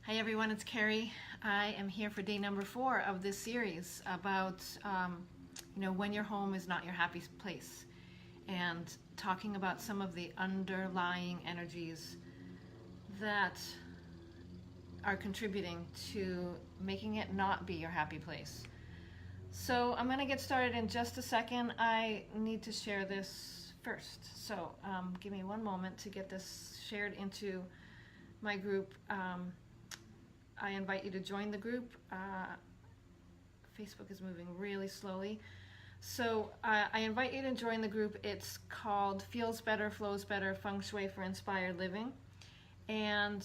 Hi everyone, it's Carrie. I am here for day number 4 of this series about when your home is not your happy place, and talking about some of the underlying energies that are contributing to making it not be your happy place. So I'm going to get started in just a second. I need to share this first. So give me one moment to get this shared into my group. I invite you to join the group. Facebook is moving really slowly. So I invite you to join the group. It's called Feels Better, Flows Better, Feng Shui for Inspired Living. And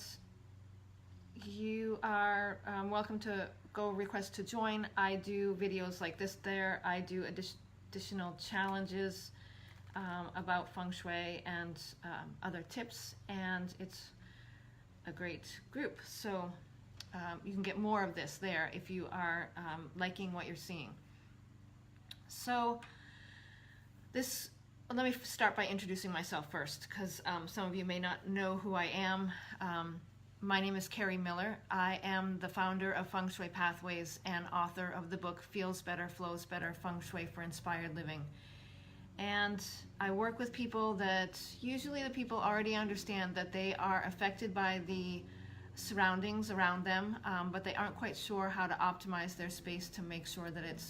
you are welcome to go request to join. I do videos like this there. I do additional challenges about Feng Shui and other tips. And it's a great group. So you can get more of this there if you are liking what you're seeing. So let me start by introducing myself first, because some of you may not know who I am. My name is Carrie Miller. I am the founder of Feng Shui Pathways and author of the book Feels Better, Flows Better, Feng Shui for Inspired Living. And I work with people that usually the people already understand that they are affected by the surroundings around them, but they aren't quite sure how to optimize their space to make sure that it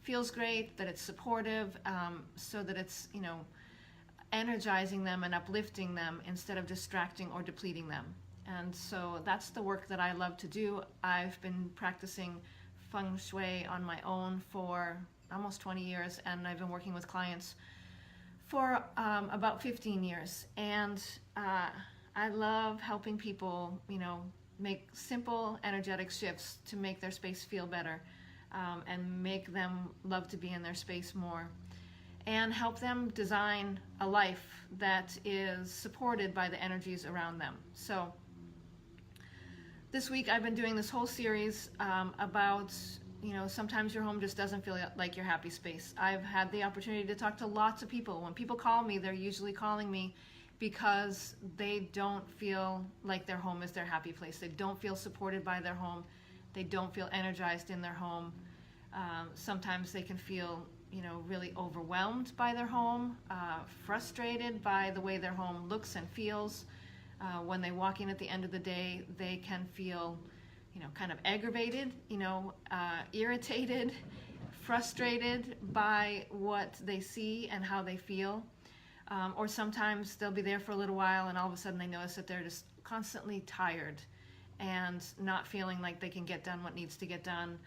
feels great, that it's supportive, so that it's energizing them and uplifting them instead of distracting or depleting them. And so that's the work that I love to do. I've been practicing Feng Shui on my own for almost 20 years, and I've been working with clients for about 15 years. And I love helping people, make simple energetic shifts to make their space feel better, and make them love to be in their space more, and help them design a life that is supported by the energies around them. So this week I've been doing this whole series about, sometimes your home just doesn't feel like your happy space. I've had the opportunity to talk to lots of people. When people call me, they're usually calling me because they don't feel like their home is their happy place. They don't feel supported by their home. They don't feel energized in their home. Sometimes they can feel, really overwhelmed by their home, frustrated by the way their home looks and feels. When they walk in at the end of the day, they can feel, kind of aggravated, irritated, frustrated by what they see and how they feel. Or sometimes they'll be there for a little while and all of a sudden they notice that they're just constantly tired and not feeling like they can get done what needs to get done,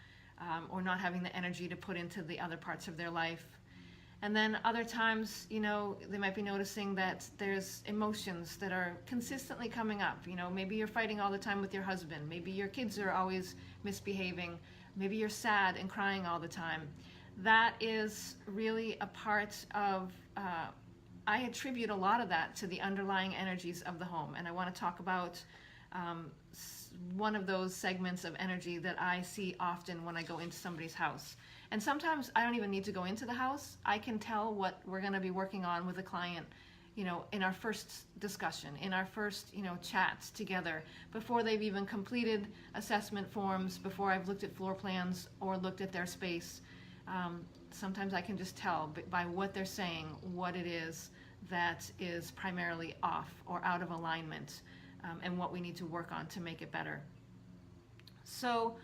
or not having the energy to put into the other parts of their life. And then other times, they might be noticing that there's emotions that are consistently coming up. Maybe you're fighting all the time with your husband. Maybe your kids are always misbehaving. Maybe you're sad and crying all the time. That is really a part of I attribute a lot of that to the underlying energies of the home, and I want to talk about one of those segments of energy that I see often when I go into somebody's house. And sometimes I don't even need to go into the house. I can tell what we're going to be working on with a client, in our first discussion, in our first, chats together, before they've even completed assessment forms, before I've looked at floor plans or looked at their space. Sometimes I can just tell by what they're saying what it is that is primarily off or out of alignment, and what we need to work on to make it better. So,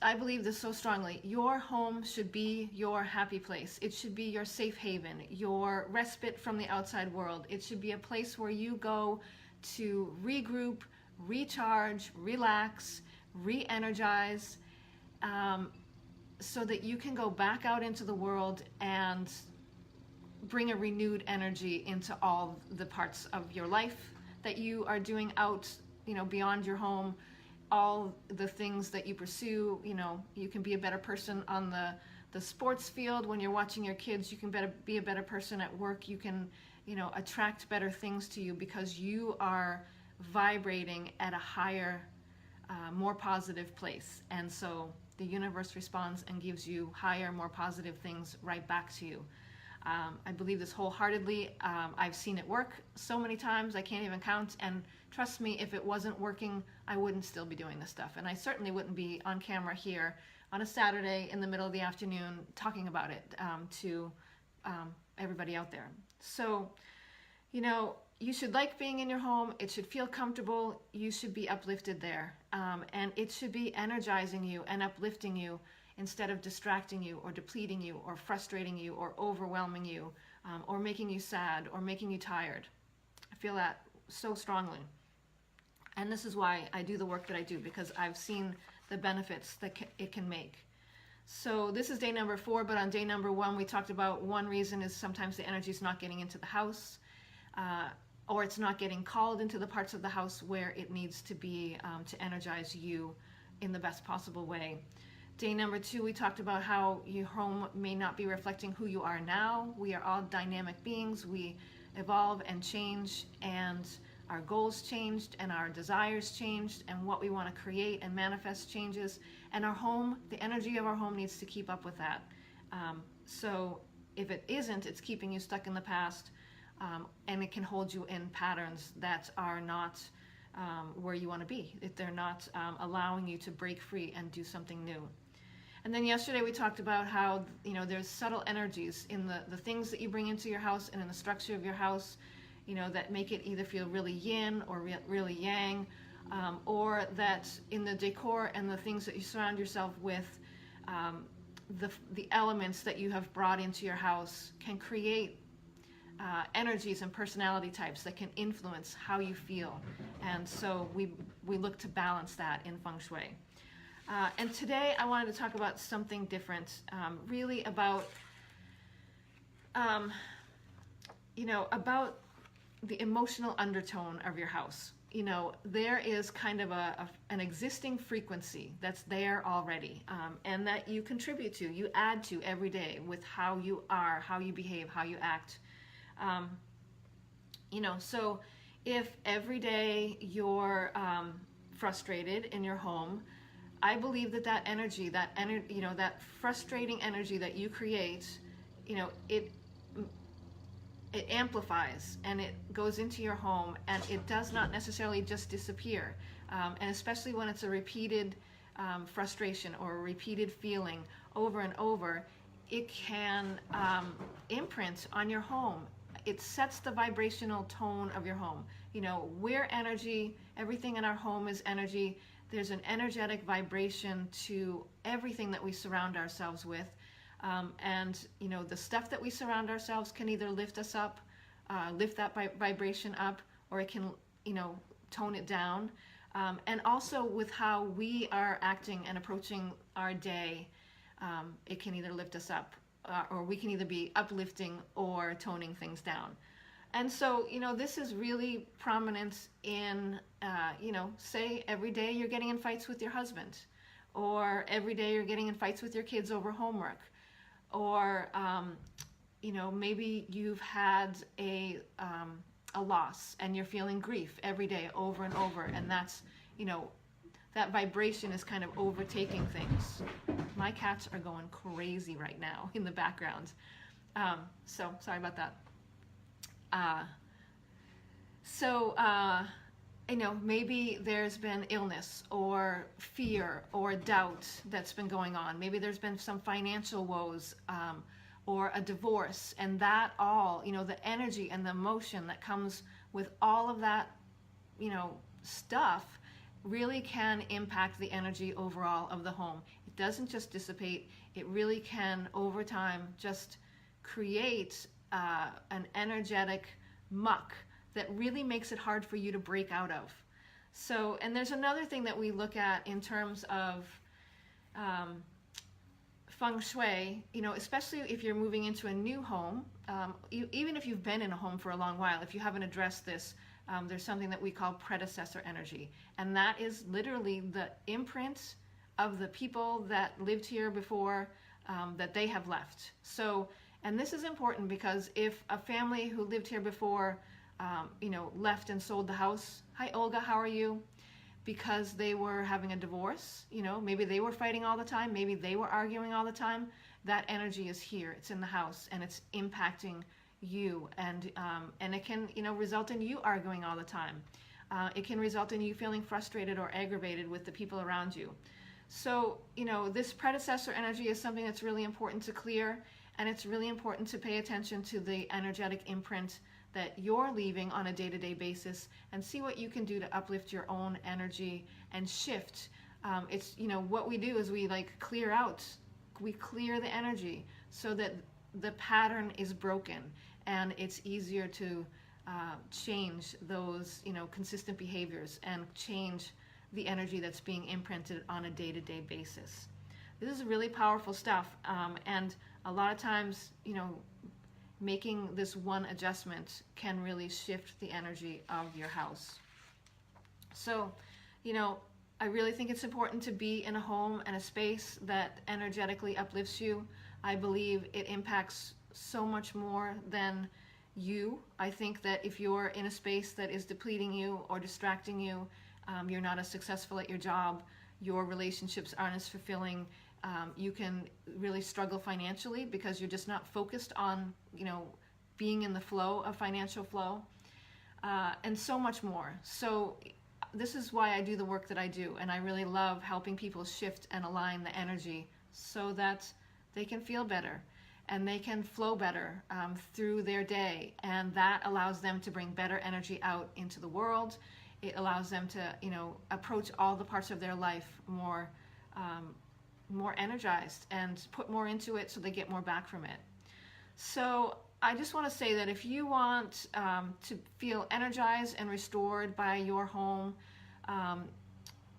I believe this so strongly. Your home should be your happy place. It should be your safe haven, your respite from the outside world. It should be a place where you go to regroup, recharge, relax, re-energize, so that you can go back out into the world and bring a renewed energy into all the parts of your life that you are doing out, beyond your home, all the things that you pursue. You can be a better person on the sports field when you're watching your kids. You can be a better person at work. You can, attract better things to you because you are vibrating at a higher, more positive place. And so the universe responds and gives you higher, more positive things right back to you. I believe this wholeheartedly. I've seen it work so many times I can't even count, and trust me, if it wasn't working, I wouldn't still be doing this stuff, and I certainly wouldn't be on camera here on a Saturday in the middle of the afternoon talking about it to everybody out there. So, you know, you should like being in your home. It should feel comfortable. You should be uplifted there. And it should be energizing you and uplifting you instead of distracting you or depleting you or frustrating you or overwhelming you or making you sad or making you tired. I feel that so strongly. And this is why I do the work that I do, because I've seen the benefits that it can make. So this is day number 4, but on day number 1, we talked about one reason is sometimes the energy is not getting into the house. Or it's not getting called into the parts of the house where it needs to be to energize you in the best possible way. Day number 2, we talked about how your home may not be reflecting who you are now. We are all dynamic beings. We evolve and change, and our goals changed, and our desires changed, and what we want to create and manifest changes. And our home, the energy of our home needs to keep up with that. So if it isn't, it's keeping you stuck in the past. And it can hold you in patterns that are not where you want to be, if they're not allowing you to break free and do something new. And then yesterday we talked about how, you know, there's subtle energies in the things that you bring into your house and in the structure of your house, you know, that make it either feel really yin or really yang, or that in the decor and the things that you surround yourself with, the elements that you have brought into your house can create energies and personality types that can influence how you feel. And so we look to balance that in Feng Shui. And today I wanted to talk about something different, really about, you know, about the emotional undertone of your house. You know, there is kind of an existing frequency that's there already, and that you contribute to, you add to every day with how you are, how you behave, how you act. You know, so if every day you're frustrated in your home, I believe that energy, you know, that frustrating energy that you create, you know, it amplifies and it goes into your home, and it does not necessarily just disappear. And especially when it's a repeated frustration or a repeated feeling over and over, it can imprint on your home. It sets the vibrational tone of your home. You know, we're energy. Everything in our home is energy. There's an energetic vibration to everything that we surround ourselves with. And, you know, the stuff that we surround ourselves can either lift us up, lift that vibration up, or it can, you know, tone it down. And also with how we are acting and approaching our day, it can either lift us up, or we can either be uplifting or toning things down. And so, you know, this is really prominent in, you know, say every day you're getting in fights with your husband, or every day you're getting in fights with your kids over homework, or, you know, maybe you've had a loss and you're feeling grief every day over and over, and that's, you know, that vibration is kind of overtaking things. My cats are going crazy right now in the background. So sorry about that. You know, maybe there's been illness or fear or doubt that's been going on. Maybe there's been some financial woes, or a divorce, and that all, you know, the energy and the emotion that comes with all of that, you know, stuff really can impact the energy overall of the home. It doesn't just dissipate, it really can over time just create an energetic muck that really makes it hard for you to break out of. So, and there's another thing that we look at in terms of Feng Shui, you know, especially if you're moving into a new home, even if you've been in a home for a long while, if you haven't addressed this, there's something that we call predecessor energy. And that is literally the imprint of the people that lived here before, that they have left. So, and this is important because if a family who lived here before, you know, left and sold the house, hi Olga, how are you? Because they were having a divorce, you know, maybe they were fighting all the time, maybe they were arguing all the time, that energy is here, it's in the house, and it's impacting you, and it can, you know, result in you arguing all the time. It can result in you feeling frustrated or aggravated with the people around you. So, you know, this predecessor energy is something that's really important to clear, and it's really important to pay attention to the energetic imprint that you're leaving on a day-to-day basis, and see what you can do to uplift your own energy and shift. It's, you know, what we do is we like clear out, we clear the energy so that the pattern is broken, and it's easier to change those, you know, consistent behaviors and change the energy that's being imprinted on a day-to-day basis. This is really powerful stuff, and a lot of times, you know, making this one adjustment can really shift the energy of your house. So, you know, I really think it's important to be in a home and a space that energetically uplifts you. I believe it impacts so much more than you. I think that if you're in a space that is depleting you or distracting you, you're not as successful at your job, your relationships aren't as fulfilling, you can really struggle financially because you're just not focused on, you know, being in the flow of financial flow, and so much more. So this is why I do the work that I do, and I really love helping people shift and align the energy so that they can feel better and they can flow better through their day, and that allows them to bring better energy out into the world. It allows them to, you know, approach all the parts of their life more energized and put more into it so they get more back from it. So I just want to say that if you want to feel energized and restored by your home,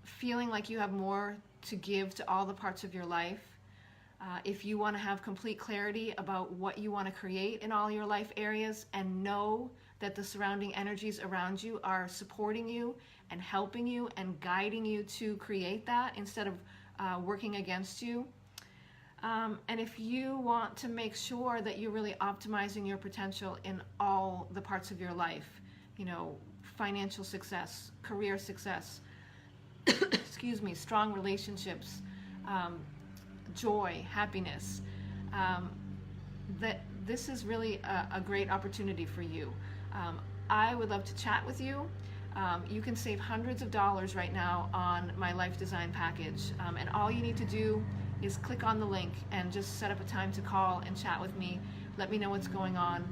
feeling like you have more to give to all the parts of your life, if you want to have complete clarity about what you want to create in all your life areas and know that the surrounding energies around you are supporting you and helping you and guiding you to create that instead of working against you. And if you want to make sure that you're really optimizing your potential in all the parts of your life, you know, financial success, career success, excuse me, strong relationships, joy, happiness, that this is really a great opportunity for you. I would love to chat with you. You can save hundreds of dollars right now on my life design package, and all you need to do is click on the link and just set up a time to call and chat with me. Let me know what's going on.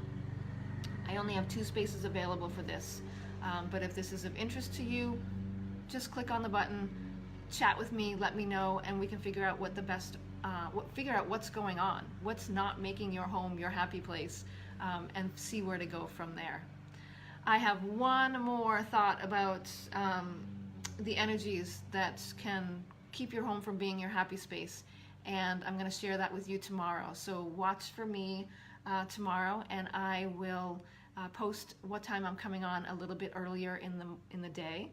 I only have 2 spaces available for this, but if this is of interest to you, just click on the button, chat with me, let me know, and we can figure out what the best, figure out what's going on, what's not making your home your happy place, and see where to go from there. I have one more thought about the energies that can keep your home from being your happy space, and I'm going to share that with you tomorrow. So watch for me tomorrow, and I will post what time I'm coming on a little bit earlier in the day,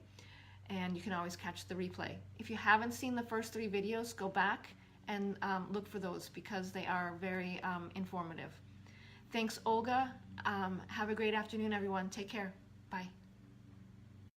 and you can always catch the replay. If you haven't seen the first 3 videos, go back and look for those because they are very informative. Thanks, Olga. Have a great afternoon, everyone. Take care. Bye.